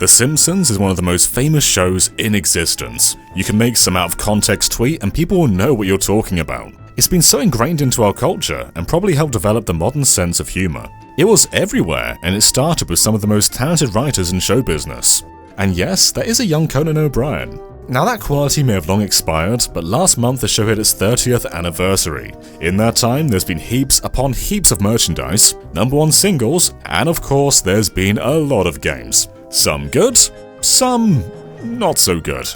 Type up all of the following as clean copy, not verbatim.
The Simpsons is one of the most famous shows in existence. You can make some out-of-context tweet and people will know what you're talking about. It's been so ingrained into our culture and probably helped develop the modern sense of humor. It was everywhere, and it started with some of the most talented writers in show business. And yes, there is a young Conan O'Brien. Now that quality may have long expired, but last month the show hit its 30th anniversary. In that time, there's been heaps upon heaps of merchandise, #1 singles, and of course there's been a lot of games. Some good, some not so good.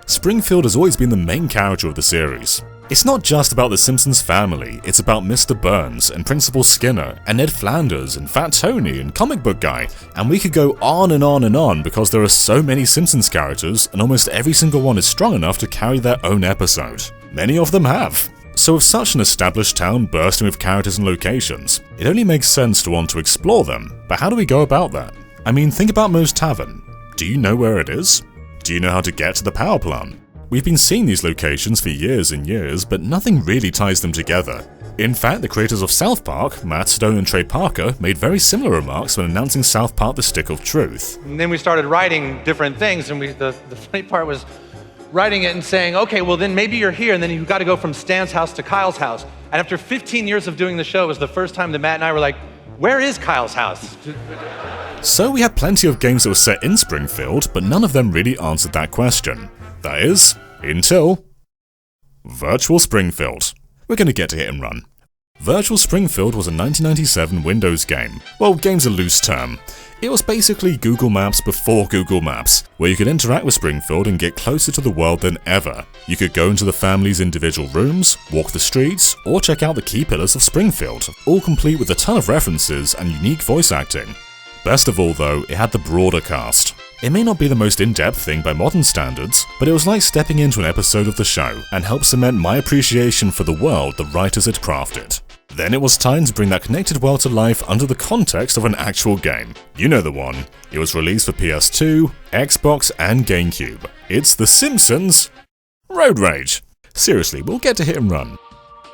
Springfield has always been the main character of the series. It's not just about the Simpsons family, it's about Mr. Burns and Principal Skinner and Ned Flanders and Fat Tony and Comic Book Guy, and we could go on and on and on because there are so many Simpsons characters and almost every single one is strong enough to carry their own episode. Many of them have. So with such an established town bursting with characters and locations, it only makes sense to want to explore them, but how do we go about that? I mean, think about Moe's Tavern. Do you know where it is? Do you know how to get to the power plant? We've been seeing these locations for years and years, but nothing really ties them together. In fact, the creators of South Park, Matt Stone and Trey Parker, made very similar remarks when announcing South Park: The Stick of Truth. And then we started writing different things, and the funny part was writing it and saying, okay, well then maybe you're here, and then you've got to go from Stan's house to Kyle's house. And after 15 years of doing the show, it was the first time that Matt and I were like, where is Kyle's house? So we had plenty of games that were set in Springfield, but none of them really answered that question. That is, until Virtual Springfield. We're going to get to hit and run. Virtual Springfield was a 1997 Windows game. Well, game's a loose term. It was basically Google Maps before Google Maps, where you could interact with Springfield and get closer to the world than ever. You could go into the family's individual rooms, walk the streets, or check out the key pillars of Springfield, all complete with a ton of references and unique voice acting. Best of all though, it had the broader cast. It may not be the most in-depth thing by modern standards, but it was like stepping into an episode of the show and helped cement my appreciation for the world the writers had crafted. Then it was time to bring that connected world to life under the context of an actual game. You know the one. It was released for PS2, Xbox, and GameCube. It's The Simpsons Road Rage. Seriously, we'll get to hit and run.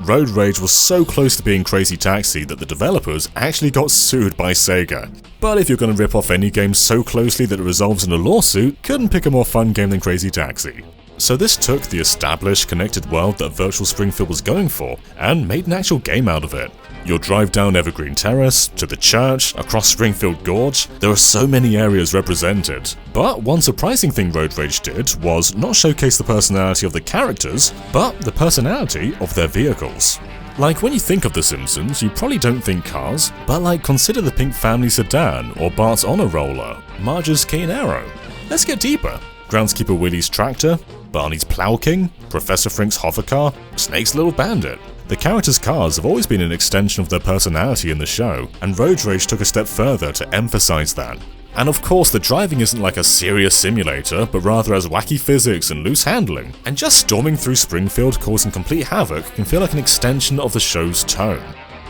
Road Rage was so close to being Crazy Taxi that the developers actually got sued by Sega. But if you're going to rip off any game so closely that it resolves in a lawsuit, couldn't pick a more fun game than Crazy Taxi. So this took the established, connected world that Virtual Springfield was going for, and made an actual game out of it. You'll drive down Evergreen Terrace, to the church, across Springfield Gorge. There are so many areas represented. But one surprising thing Road Rage did was not showcase the personality of the characters, but the personality of their vehicles. Like when you think of The Simpsons, you probably don't think cars, but like consider the Pink Family sedan, or Bart's Honor Roller, Marge's Cane Arrow. Let's get deeper. Groundskeeper Willie's tractor, Barney's Plow King, Professor Frink's hovercar, Snake's Little Bandit. The characters' cars have always been an extension of their personality in the show, and Road Rage took a step further to emphasize that. And of course, the driving isn't like a serious simulator, but rather has wacky physics and loose handling, and just storming through Springfield causing complete havoc can feel like an extension of the show's tone.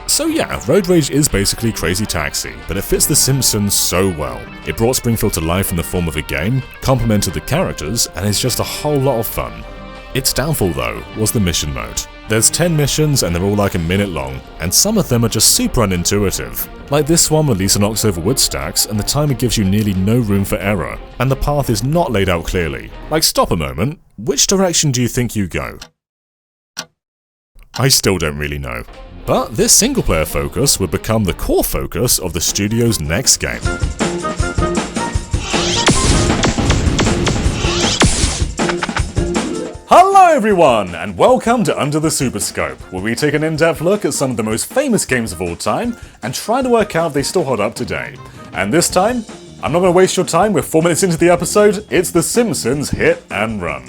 So yeah, Road Rage is basically Crazy Taxi, but it fits The Simpsons so well. It brought Springfield to life in the form of a game, complemented the characters, and is just a whole lot of fun. Its downfall though, was the mission mode. There's 10 missions and they're all like a minute long, and some of them are just super unintuitive. Like this one where Lisa knocks over wood stacks and the timer gives you nearly no room for error, and the path is not laid out clearly. Like stop a moment, which direction do you think you go? I still don't really know. But this single player focus would become the core focus of the studio's next game. Hello everyone, and welcome to Under the Super Scope, where we take an in-depth look at some of the most famous games of all time and try to work out if they still hold up today. And this time, I'm not going to waste your time, we're 4 minutes into the episode, it's The Simpsons Hit and Run.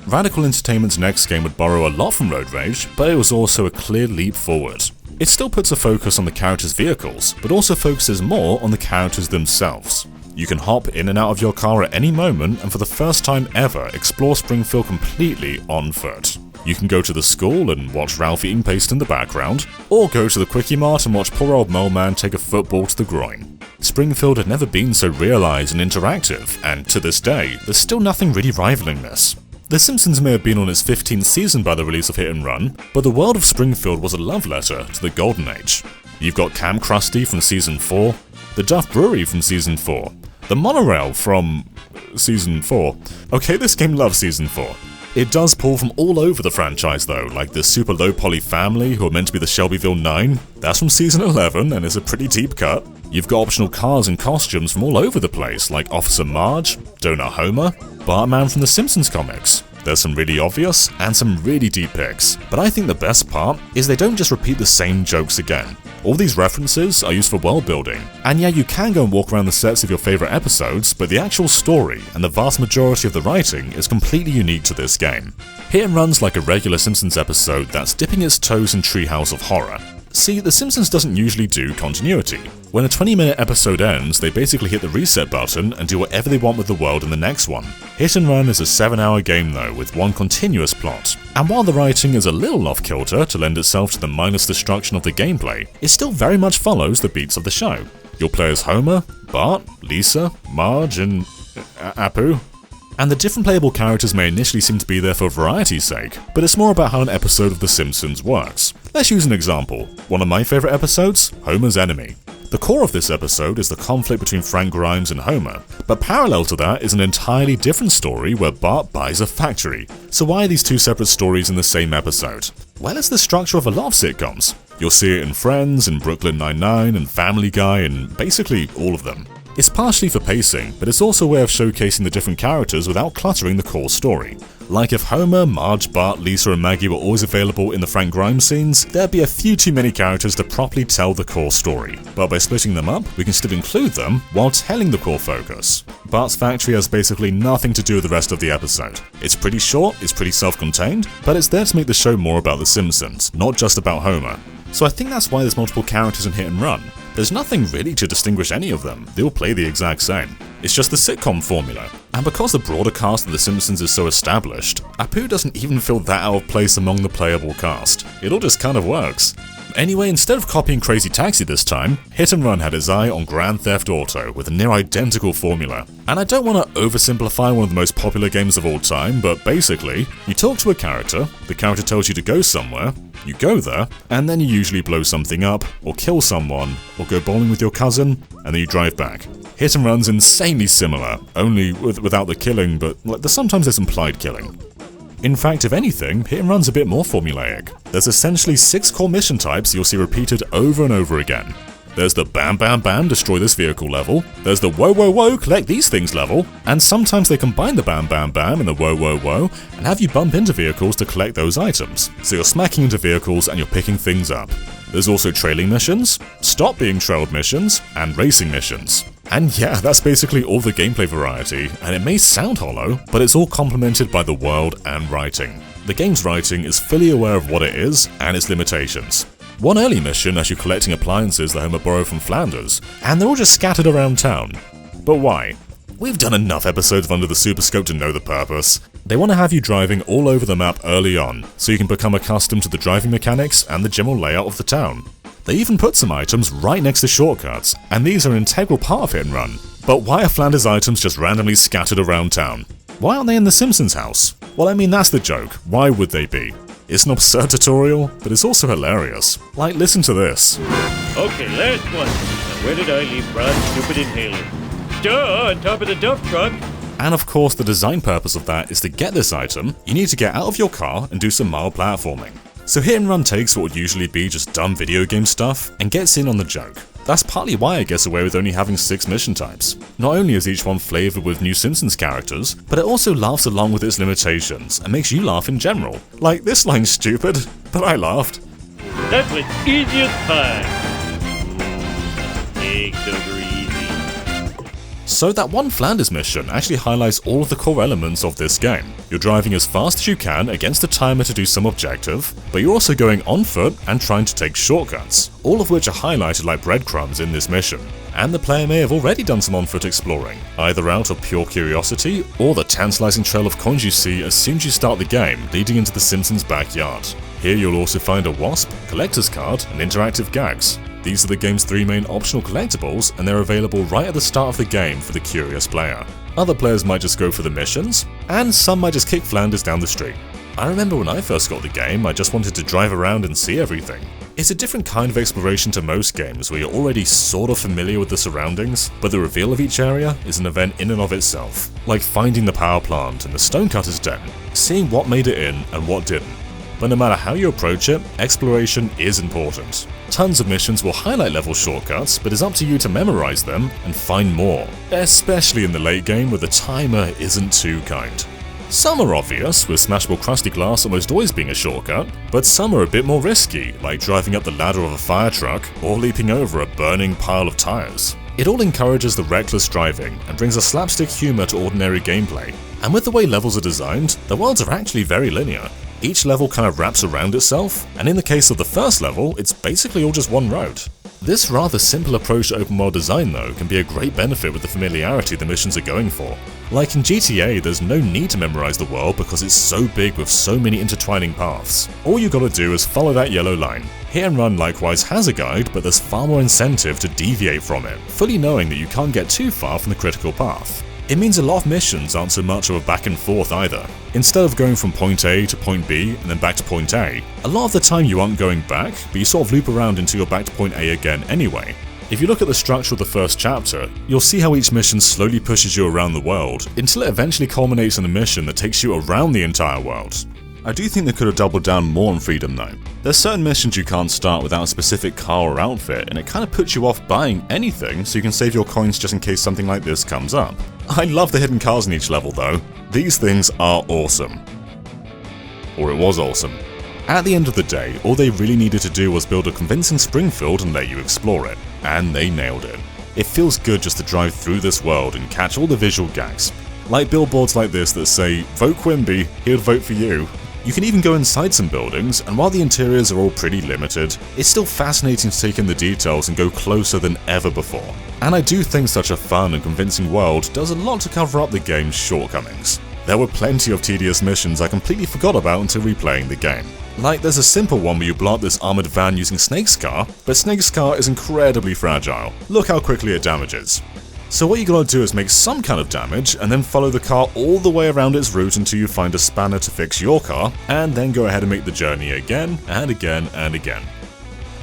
Radical Entertainment's next game would borrow a lot from Road Rage, but it was also a clear leap forward. It still puts a focus on the characters' vehicles, but also focuses more on the characters themselves. You can hop in and out of your car at any moment and for the first time ever explore Springfield completely on foot. You can go to the school and watch Ralph eating paste in the background, or go to the Quickie Mart and watch poor old Mole Man take a football to the groin. Springfield had never been so realised and interactive, and to this day, there's still nothing really rivaling this. The Simpsons may have been on its 15th season by the release of Hit and Run, but the world of Springfield was a love letter to the Golden Age. You've got Camp Krusty from Season 4, the Duff Brewery from Season 4, the monorail from Season 4. Okay, this game loves Season 4. It does pull from all over the franchise though, like the super low poly family who are meant to be the Shelbyville 9. That's from Season 11 and is a pretty deep cut. You've got optional cars and costumes from all over the place, like Officer Marge, Donut Homer, Bartman from the Simpsons comics. There's some really obvious and some really deep picks, but I think the best part is they don't just repeat the same jokes again. All these references are used for world building, and yeah, you can go and walk around the sets of your favourite episodes, but the actual story and the vast majority of the writing is completely unique to this game. Hit and Run's like a regular Simpsons episode that's dipping its toes in Treehouse of Horror. See, The Simpsons doesn't usually do continuity. When a 20-minute episode ends, they basically hit the reset button and do whatever they want with the world in the next one. Hit and Run is a 7-hour game though, with one continuous plot. And while the writing is a little off-kilter to lend itself to the mindless destruction of the gameplay, it still very much follows the beats of the show. You'll play as Homer, Bart, Lisa, Marge, and Apu. And the different playable characters may initially seem to be there for variety's sake, but it's more about how an episode of The Simpsons works. Let's use an example. One of my favourite episodes, Homer's Enemy. The core of this episode is the conflict between Frank Grimes and Homer, but parallel to that is an entirely different story where Bart buys a factory. So why are these two separate stories in the same episode? Well, it's the structure of a lot of sitcoms. You'll see it in Friends, in Brooklyn Nine-Nine, and Family Guy, and basically all of them. It's partially for pacing, but it's also a way of showcasing the different characters without cluttering the core story. Like if Homer, Marge, Bart, Lisa and Maggie were always available in the Frank Grimes scenes, there'd be a few too many characters to properly tell the core story. But by splitting them up, we can still include them while telling the core focus. Bart's factory has basically nothing to do with the rest of the episode. It's pretty short, it's pretty self-contained, but it's there to make the show more about The Simpsons, not just about Homer. So I think that's why there's multiple characters in Hit and Run. There's nothing really to distinguish any of them, they all play the exact same. It's just the sitcom formula. And because the broader cast of The Simpsons is so established, Apu doesn't even feel that out of place among the playable cast. It all just kind of works. Anyway, instead of copying Crazy Taxi this time, Hit and Run had its eye on Grand Theft Auto with a near identical formula. And I don't want to oversimplify one of the most popular games of all time, but basically, you talk to a character, the character tells you to go somewhere, you go there, and then you usually blow something up, or kill someone, or go bowling with your cousin, and then you drive back. Hit and Run's insanely similar, only without the killing, but sometimes there's implied killing. In fact, if anything, Hit and Run's a bit more formulaic. There's essentially 6 core mission types you'll see repeated over and over again. There's the bam bam bam destroy this vehicle level, there's the whoa whoa whoa collect these things level, and sometimes they combine the bam bam bam and the whoa whoa whoa and have you bump into vehicles to collect those items. So you're smacking into vehicles and you're picking things up. There's also trailing missions, stop being trailed missions, and racing missions. And yeah, that's basically all the gameplay variety, and it may sound hollow, but it's all complemented by the world and writing. The game's writing is fully aware of what it is and its limitations. One early mission has you collecting appliances that Homer borrowed from Flanders, and they're all just scattered around town. But why? We've done enough episodes of Under the Super Scope to know the purpose. They want to have you driving all over the map early on, so you can become accustomed to the driving mechanics and the general layout of the town. They even put some items right next to shortcuts, and these are an integral part of Hit and Run. But why are Flanders items just randomly scattered around town? Why aren't they in the Simpsons house? Well, I mean, that's the joke. Why would they be? It's an absurd tutorial, but it's also hilarious. Like, listen to this. Okay, last one. Now where did I leave Brad's stupid inhaler? Duh, on top of the dump truck. And of course, the design purpose of that is to get this item, you need to get out of your car and do some mild platforming. So Hit and Run takes what would usually be just dumb video game stuff and gets in on the joke. That's partly why it gets away with only having 6 mission types. Not only is each one flavoured with new Simpsons characters, but it also laughs along with its limitations and makes you laugh in general. Like, this line's stupid, but I laughed. That was easy as pie. Eggs over easy. So that one Flanders mission actually highlights all of the core elements of this game. You're driving as fast as you can against a timer to do some objective, but you're also going on foot and trying to take shortcuts, all of which are highlighted like breadcrumbs in this mission. And the player may have already done some on-foot exploring, either out of pure curiosity or the tantalizing trail of coins you see as soon as you start the game leading into the Simpsons' backyard. Here you'll also find a wasp, collector's card, and interactive gags. These are the game's 3 main optional collectibles, and they're available right at the start of the game for the curious player. Other players might just go for the missions, and some might just kick Flanders down the street. I remember when I first got the game, I just wanted to drive around and see everything. It's a different kind of exploration to most games where you're already sort of familiar with the surroundings, but the reveal of each area is an event in and of itself, like finding the power plant and the stonecutter's den, seeing what made it in and what didn't. But no matter how you approach it, exploration is important. Tons of missions will highlight level shortcuts, but it's up to you to memorize them and find more, especially in the late game where the timer isn't too kind. Some are obvious, with smashable crusty glass almost always being a shortcut, but some are a bit more risky, like driving up the ladder of a fire truck or leaping over a burning pile of tires. It all encourages the reckless driving and brings a slapstick humor to ordinary gameplay. And with the way levels are designed, the worlds are actually very linear. Each level kind of wraps around itself, and in the case of the first level, it's basically all just one road. This rather simple approach to open world design though can be a great benefit with the familiarity the missions are going for. Like in GTA, there's no need to memorize the world because it's so big with so many intertwining paths. All you gotta do is follow that yellow line. Hit and Run likewise has a guide, but there's far more incentive to deviate from it, fully knowing that you can't get too far from the critical path. It means a lot of missions aren't so much of a back and forth either. Instead of going from point A to point B and then back to point A, a lot of the time you aren't going back, but you sort of loop around until you're back to point A again anyway. If you look at the structure of the first chapter, you'll see how each mission slowly pushes you around the world, until it eventually culminates in a mission that takes you around the entire world. I do think they could have doubled down more on freedom though. There's certain missions you can't start without a specific car or outfit, and it kind of puts you off buying anything so you can save your coins just in case something like this comes up. I love the hidden cars in each level though. These things are awesome. Or it was awesome. At the end of the day, all they really needed to do was build a convincing Springfield and let you explore it. And they nailed it. It feels good just to drive through this world and catch all the visual gags. Like billboards like this that say, "Vote Quimby, he'll vote for you." You can even go inside some buildings, and while the interiors are all pretty limited, it's still fascinating to take in the details and go closer than ever before. And I do think such a fun and convincing world does a lot to cover up the game's shortcomings. There were plenty of tedious missions I completely forgot about until replaying the game. Like there's a simple one where you blow up this armoured van using Snake's car, but Snake's car is incredibly fragile. Look how quickly it damages. So what you gotta do is make some kind of damage, and then follow the car all the way around its route until you find a spanner to fix your car, and then go ahead and make the journey again, and again, and again.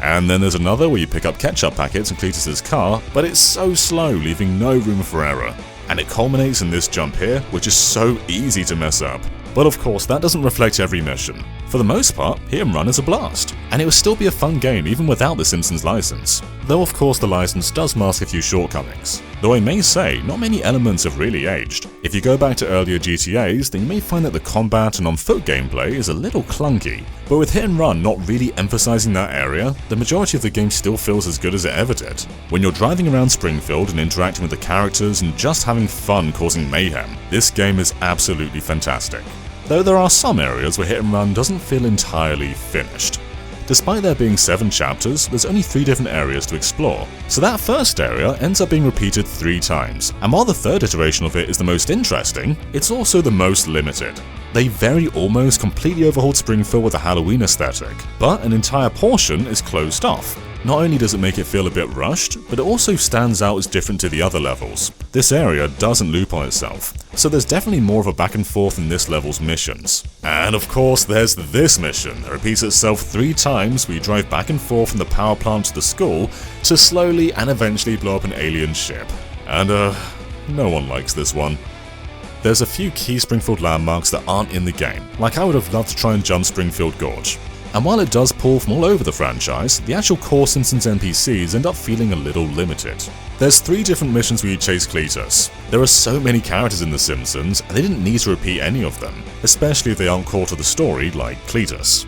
And then there's another where you pick up ketchup packets in Cletus's car, but it's so slow, leaving no room for error. And it culminates in this jump here, which is so easy to mess up. But of course, that doesn't reflect every mission. For the most part, Hit and Run is a blast, and it will still be a fun game even without the Simpsons license. Though of course the license does mask a few shortcomings. Though I may say, not many elements have really aged. If you go back to earlier GTAs, then you may find that the combat and on-foot gameplay is a little clunky. But with Hit and Run not really emphasizing that area, the majority of the game still feels as good as it ever did. When you're driving around Springfield and interacting with the characters and just having fun causing mayhem, this game is absolutely fantastic. Though there are some areas where Hit and Run doesn't feel entirely finished. Despite there being 7 chapters, there's only 3 different areas to explore, so that first area ends up being repeated 3 times, and while the third iteration of it is the most interesting, it's also the most limited. They very almost completely overhauled Springfield with a Halloween aesthetic, but an entire portion is closed off. Not only does it make it feel a bit rushed, but it also stands out as different to the other levels. This area doesn't loop on itself, so there's definitely more of a back and forth in this level's missions. And of course there's this mission that repeats itself 3 times where you drive back and forth from the power plant to the school to slowly and eventually blow up an alien ship. And no one likes this one. There's a few key Springfield landmarks that aren't in the game, like I would have loved to try and jump Springfield Gorge. And while it does pull from all over the franchise, the actual core Simpsons NPCs end up feeling a little limited. There's 3 different missions where you chase Cletus. There are so many characters in The Simpsons, and they didn't need to repeat any of them, especially if they aren't core to the story like Cletus.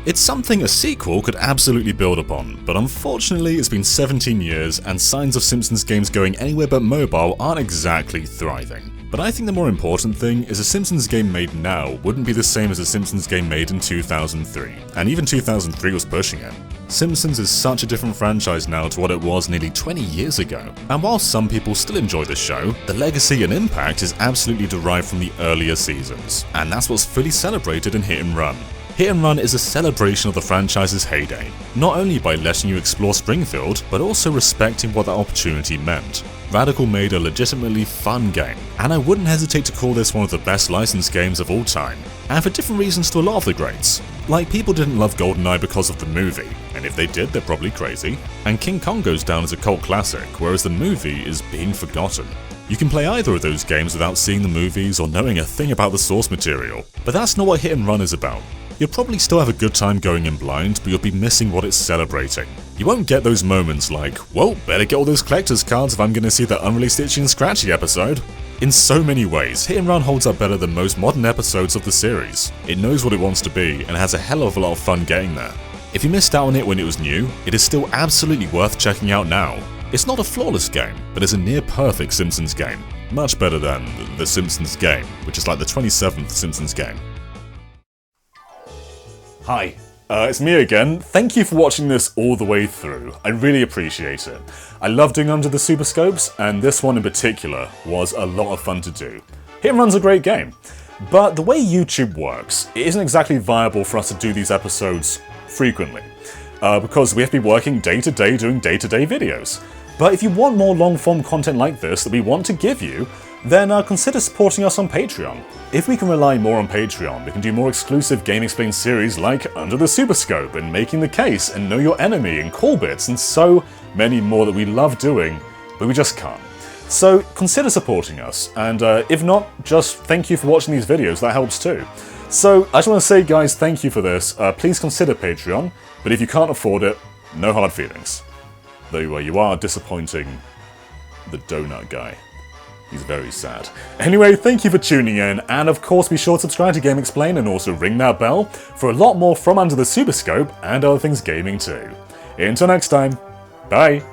It's something a sequel could absolutely build upon, but unfortunately it's been 17 years and signs of Simpsons games going anywhere but mobile aren't exactly thriving. But I think the more important thing is a Simpsons game made now wouldn't be the same as a Simpsons game made in 2003, and even 2003 was pushing it. Simpsons is such a different franchise now to what it was nearly 20 years ago, and while some people still enjoy the show, the legacy and impact is absolutely derived from the earlier seasons, and that's what's fully celebrated in Hit and Run. Hit and Run is a celebration of the franchise's heyday, not only by letting you explore Springfield, but also respecting what that opportunity meant. Radical made a legitimately fun game, and I wouldn't hesitate to call this one of the best licensed games of all time, and for different reasons to a lot of the greats. Like, people didn't love GoldenEye because of the movie, and if they did, they're probably crazy, and King Kong goes down as a cult classic, whereas the movie is being forgotten. You can play either of those games without seeing the movies or knowing a thing about the source material, but that's not what Hit and Run is about. You'll probably still have a good time going in blind, but you'll be missing what it's celebrating. You won't get those moments like, whoa, better get all those collector's cards if I'm gonna see the unreleased Itchy and Scratchy episode. In so many ways, Hit and Run holds up better than most modern episodes of the series. It knows what it wants to be, and has a hell of a lot of fun getting there. If you missed out on it when it was new, it is still absolutely worth checking out now. It's not a flawless game, but it's a near-perfect Simpsons game. Much better than the Simpsons game, which is like the 27th Simpsons game. Hi, it's me again. Thank you for watching this all the way through. I really appreciate it. I love doing Under the Super Scopes, and this one in particular was a lot of fun to do. Hit and Run's a great game, but the way YouTube works, it isn't exactly viable for us to do these episodes frequently, because we have to be working day to day doing day-to-day videos. But if you want more long-form content like this that we want to give you, then consider supporting us on Patreon. If we can rely more on Patreon, we can do more exclusive Game Explained series like Under the Super Scope and Making the Case and Know Your Enemy and Call Bits and so many more that we love doing, but we just can't. So consider supporting us, and if not, just thank you for watching these videos, that helps too. So I just want to say, guys, thank you for this. Please consider Patreon, but if you can't afford it, no hard feelings. Though you are disappointing the donut guy. He's very sad. Anyway, thank you for tuning in, and of course be sure to subscribe to Game Explained and also ring that bell for a lot more from Under the Super Scope and other things gaming too. Until next time, bye!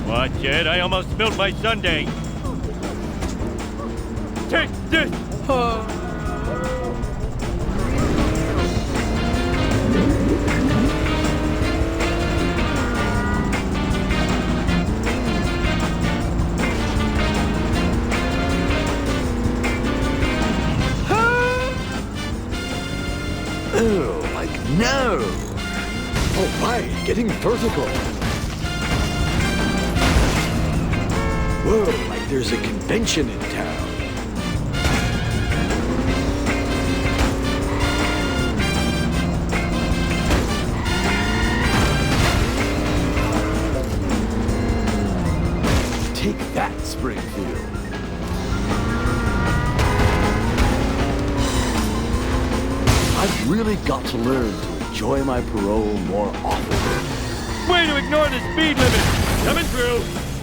Watch it, I almost spilled my sundae. Take this! Oh, like no! Oh my, getting vertical. Whoa, like there's a convention in town. Take that, Springfield. I've really got to learn to enjoy my parole more often. Way to ignore the speed limit! Coming through!